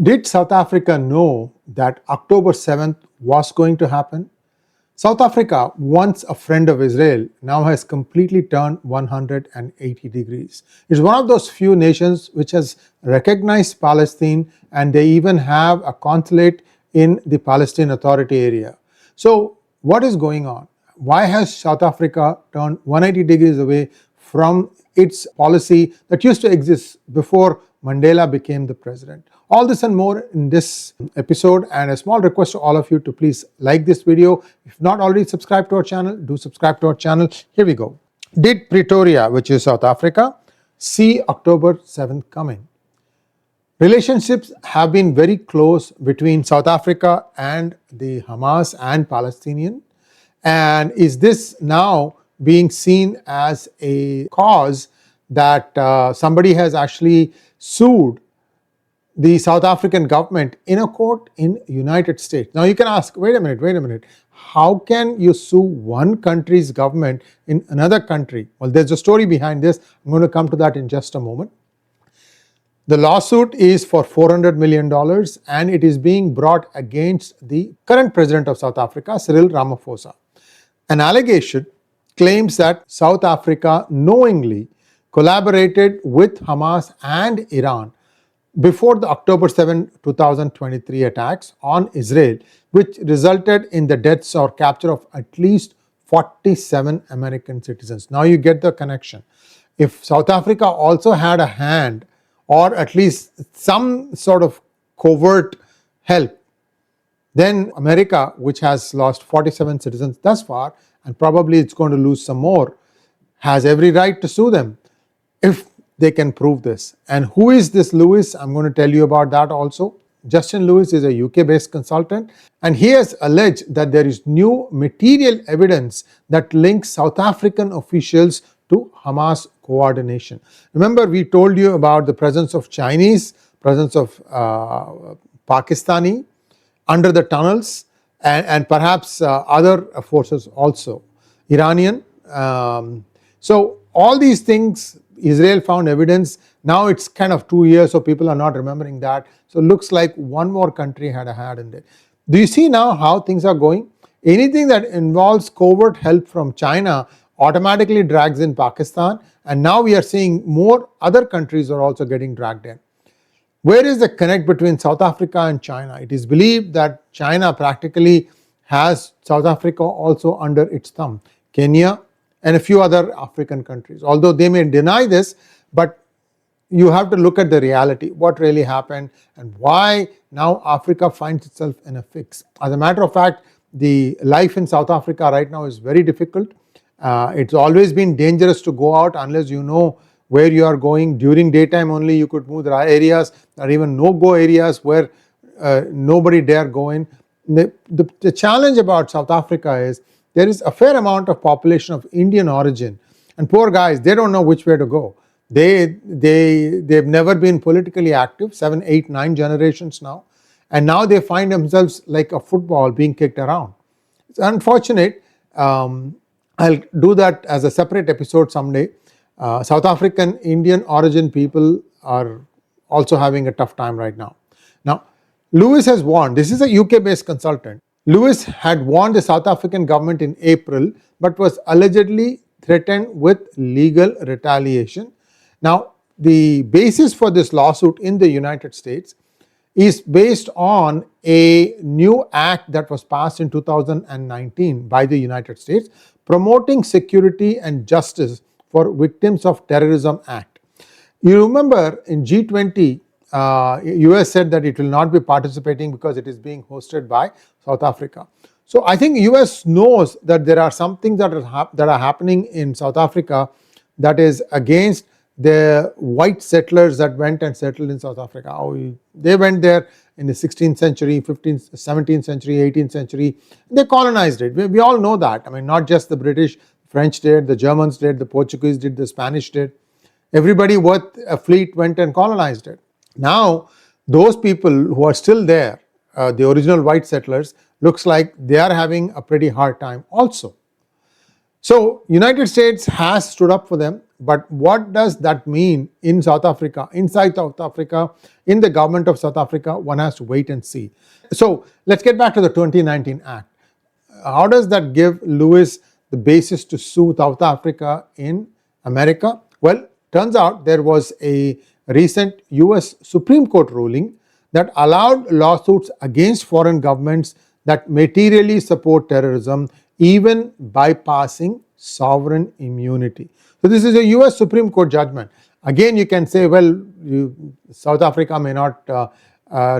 Did South Africa know that October 7th was going to happen? South Africa, once a friend of Israel, now has completely turned 180 degrees. It's one of those few nations which has recognized Palestine, and they even have a consulate in the Palestine Authority area. So what is going on? Why has South Africa turned 180 degrees away from its policy that used to exist before Mandela became the president? All this and more in this episode, and a small request to all of you to please like this video. If not already subscribed to our channel, do subscribe to our channel. Here we go. Did Pretoria, which is South Africa, see October 7th coming? Relationships have been very close between South Africa and the Hamas and Palestinian. And is this now being seen as a cause that somebody has actually sued the South African government in a court in United States? Now you can ask, wait a minute, how can you sue one country's government in another country? Well, there's a story behind this. I'm going to come to that in just a moment. The lawsuit is for $400 million, and it is being brought against the current president of South Africa, 𝗟𝗡 Ramaphosa. An allegation claims that South Africa knowingly collaborated with Hamas and Iran before the October 7, 2023 attacks on Israel, which resulted in the deaths or capture of at least 47 American citizens. Now you get the connection. If South Africa also had a hand, or at least some sort of covert help, then America, which has lost 47 citizens thus far, and probably it's going to lose some more, has every right to sue them if they can prove this. And who is this Lewis? I'm going to tell you about that also. Justin Lewis is a UK-based consultant, and he has alleged that there is new material evidence that links South African officials to Hamas coordination. Remember, we told you about the presence of Chinese, presence of Pakistani under the tunnels, and perhaps other forces also, Iranian. So all these things, Israel found evidence. Now it's kind of 2 years, so people are not remembering that. So it looks like one more country had a hand in it. Do you see now how things are going? Anything that involves covert help from China automatically drags in Pakistan, and now we are seeing more other countries are also getting dragged in. Where is the connect between South Africa and China? It is believed that China practically has South Africa also under its thumb, Kenya and a few other African countries. Although they may deny this, but you have to look at the reality, what really happened and why now Africa finds itself in a fix. As a matter of fact, the life in South Africa right now is very difficult. It's always been dangerous to go out unless you know where you are going. During daytime only you could move. There are areas, or even no-go areas where nobody dare go in. The challenge about South Africa is there is a fair amount of population of Indian origin, and poor guys, they don't know which way to go. They've never been politically active, 7, 8, 9 generations now, and now they find themselves like a football being kicked around. It's unfortunate. I'll do that as a separate episode someday. South African Indian origin people are also having a tough time right now. Now, Lewis has warned. This is a UK-based consultant. Lewis had warned the South African government in April, but was allegedly threatened with legal retaliation. Now, the basis for this lawsuit in the United States is based on a new act that was passed in 2019 by the United States, promoting security and justice for victims of terrorism act. You remember in G20, US said that it will not be participating because it is being hosted by South Africa. So I think US knows that there are some things that are happening in South Africa that is against the white settlers that went and settled in South Africa. They went there in the 16th century, 15th, 17th century, 18th century. They colonized it. We all know that. I mean, not just the British, French did, the Germans did, the Portuguese did, the Spanish did. Everybody worth a fleet went and colonized it. Now, those people who are still there, the original white settlers, looks like they are having a pretty hard time also. So, United States has stood up for them. But what does that mean in South Africa, inside South Africa, in the government of South Africa? One has to wait and see. So let's get back to the 2019 Act. How does that give Lewis the basis to sue South Africa in America? Well, turns out there was a recent US Supreme Court ruling that allowed lawsuits against foreign governments that materially support terrorism, even bypassing sovereign immunity. So this is a US Supreme Court judgment. Again, you can say, well, South Africa may not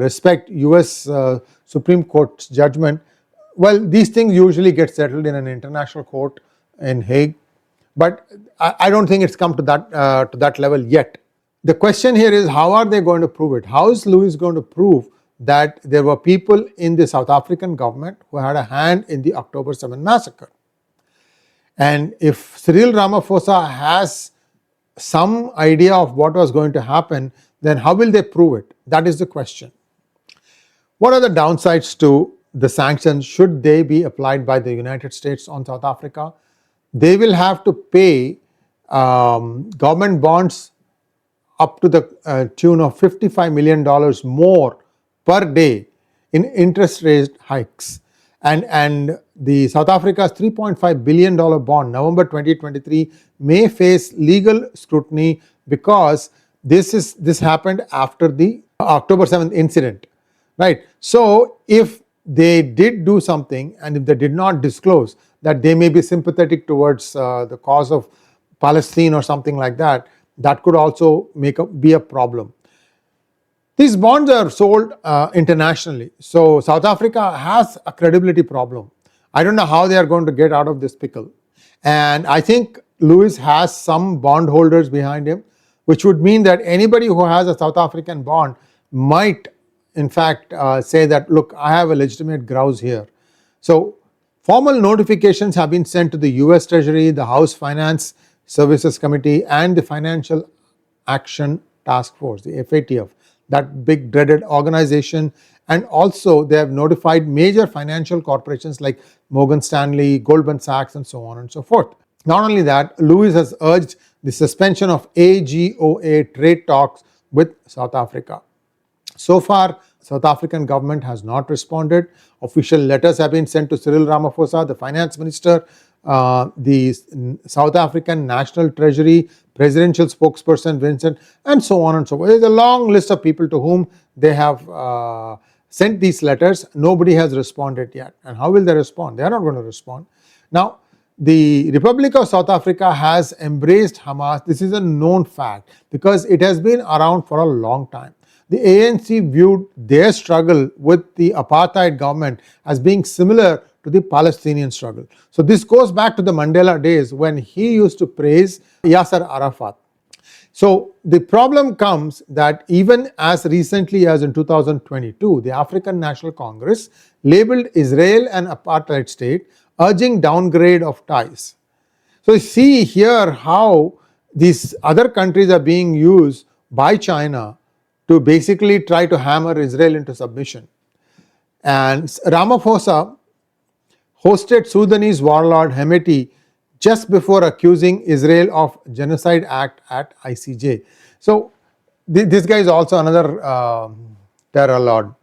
respect US Supreme Court's judgment. Well, these things usually get settled in an international court in Hague, but I don't think it's come to that level yet. The question here is, how are they going to prove it? How is Lewis going to prove that there were people in the South African government who had a hand in the October 7 massacre? And if Cyril Ramaphosa has some idea of what was going to happen, then how will they prove it? That is the question. What are the downsides to the sanctions should they be applied by the United States on South Africa? They will have to pay government bonds up to the tune of $55 million more per day in interest rate hikes. And the South Africa's $3.5 billion bond, November 2023, may face legal scrutiny because this happened after the October 7th incident, right? So if they did do something, and if they did not disclose that they may be sympathetic towards the cause of Palestine or something like that, that could also be a problem. These bonds are sold internationally, so South Africa has a credibility problem. I don't know how they are going to get out of this pickle. And I think Lewis has some bondholders behind him, which would mean that anybody who has a South African bond might in fact say that, look, I have a legitimate grouse here. So formal notifications have been sent to the US Treasury, the House Finance Services Committee, and the Financial Action Task Force, the FATF, that big dreaded organization. And also they have notified major financial corporations like Morgan Stanley, Goldman Sachs, and so on and so forth. Not only that, Lewis has urged the suspension of AGOA trade talks with South Africa. So far, South African government has not responded. Official letters have been sent to Cyril Ramaphosa, the finance minister, the South African National Treasury, presidential spokesperson Vincent, and so on and so forth. There's a long list of people to whom they have sent these letters. Nobody has responded yet. And how will they respond? They are not going to respond. Now, the Republic of South Africa has embraced Hamas. This is a known fact because it has been around for a long time. The ANC viewed their struggle with the apartheid government as being similar to the Palestinian struggle. So this goes back to the Mandela days when he used to praise Yasser Arafat. So the problem comes that even as recently as in 2022, the African National Congress labeled Israel an apartheid state, urging downgrade of ties. So you see here how these other countries are being used by China to basically try to hammer Israel into submission. And Ramaphosa hosted Sudanese warlord Hemeti just before accusing Israel of genocide act at ICJ. So this guy is also another terror lord.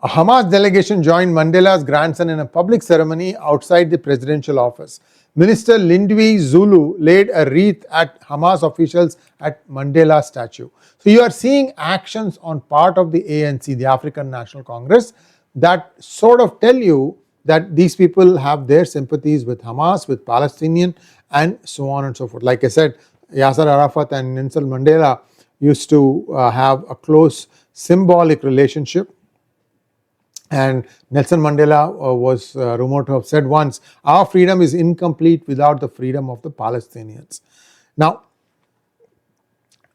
A Hamas delegation joined Mandela's grandson in a public ceremony outside the presidential office. Minister Lindwi Zulu laid a wreath at Hamas officials at Mandela's statue. So you are seeing actions on part of the ANC, the African National Congress, that sort of tell you that these people have their sympathies with Hamas, with Palestinian, and so on and so forth. Like I said, Yasser Arafat and Nelson Mandela used to have a close symbolic relationship. And Nelson Mandela was rumored to have said once, our freedom is incomplete without the freedom of the Palestinians. Now,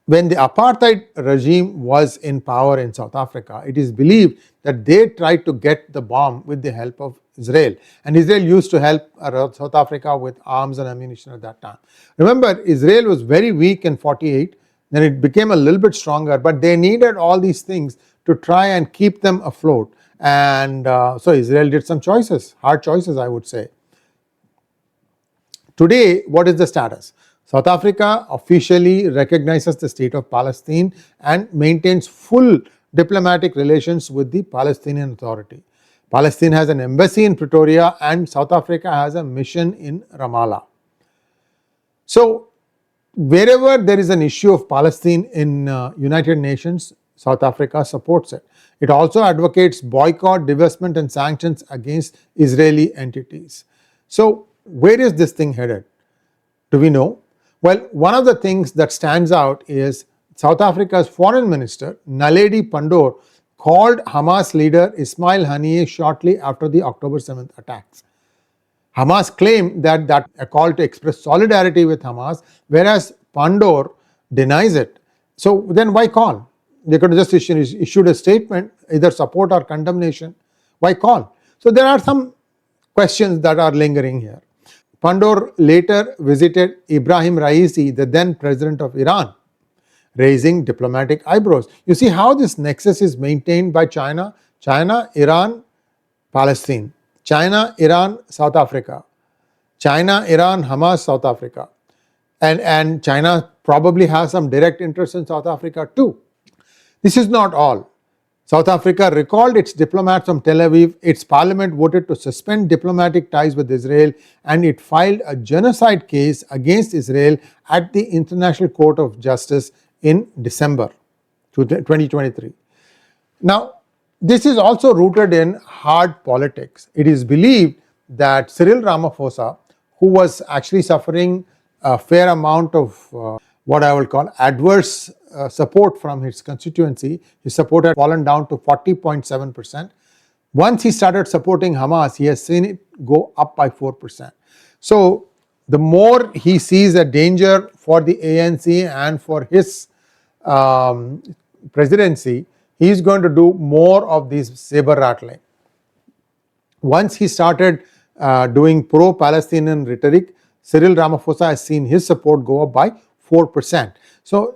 when the apartheid regime was in power in South Africa, it is believed that they tried to get the bomb with the help of Israel. And Israel used to help South Africa with arms and ammunition at that time. Remember, Israel was very weak in 1948, then it became a little bit stronger, but they needed all these things to try and keep them afloat. And so Israel did some choices, hard choices, I would say. Today, what is the status? South Africa officially recognizes the state of Palestine and maintains full diplomatic relations with the Palestinian Authority. Palestine has an embassy in Pretoria and South Africa has a mission in Ramallah. So, wherever there is an issue of Palestine in United Nations, South Africa supports it. It also advocates boycott, divestment and sanctions against Israeli entities. So, where is this thing headed? Do we know? Well, one of the things that stands out is South Africa's foreign minister, Naledi Pandor, called Hamas leader 𝗟𝗡𝗎 𝗍𝗓 shortly after the October 7th attacks. Hamas claimed that a call to express solidarity with Hamas, whereas Pandor denies it. So then why call? They could have just issued a statement, either support or condemnation. Why call? So there are some questions that are lingering here. Pandor later visited Ibrahim Raisi, the then president of Iran, raising diplomatic eyebrows. You see how this nexus is maintained by China? China, Iran, Palestine. China, Iran, South Africa. China, Iran, Hamas, South Africa. And China probably has some direct interest in South Africa too. This is not all. South Africa recalled its diplomats from Tel Aviv, its parliament voted to suspend diplomatic ties with Israel, and it filed a genocide case against Israel at the International Court of Justice in December 2023. Now, this is also rooted in hard politics. It is believed that Cyril Ramaphosa, who was actually suffering a fair amount of what I will call adverse support from his constituency, his support had fallen down to 40.7%. Once he started supporting Hamas, he has seen it go up by 4%. So the more he sees a danger for the ANC and for his presidency, he is going to do more of these saber rattling. Once he started doing pro-Palestinian rhetoric, Cyril Ramaphosa has seen his support go up by 4%. So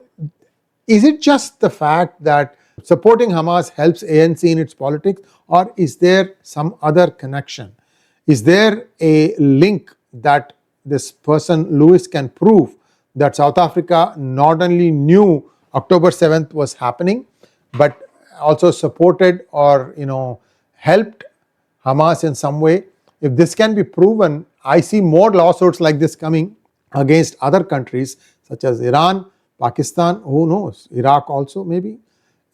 is it just the fact that supporting Hamas helps ANC in its politics, or is there some other connection? Is there a link that this person Lewis can prove that South Africa not only knew October 7th was happening, but also supported or helped Hamas in some way? If this can be proven, I see more lawsuits like this coming against other countries such as Iran, Pakistan, who knows, Iraq also maybe,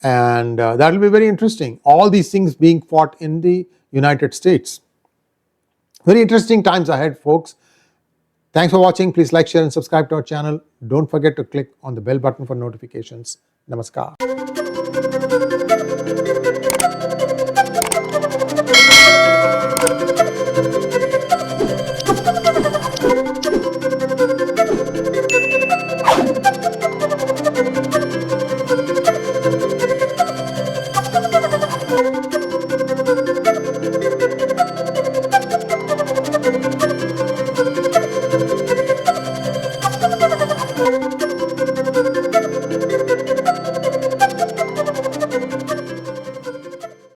and that will be very interesting. All these things being fought in the United States. Very interesting times ahead, folks. Thanks for watching. Please like, share and subscribe to our channel. Don't forget to click on the bell button for notifications. Namaskar.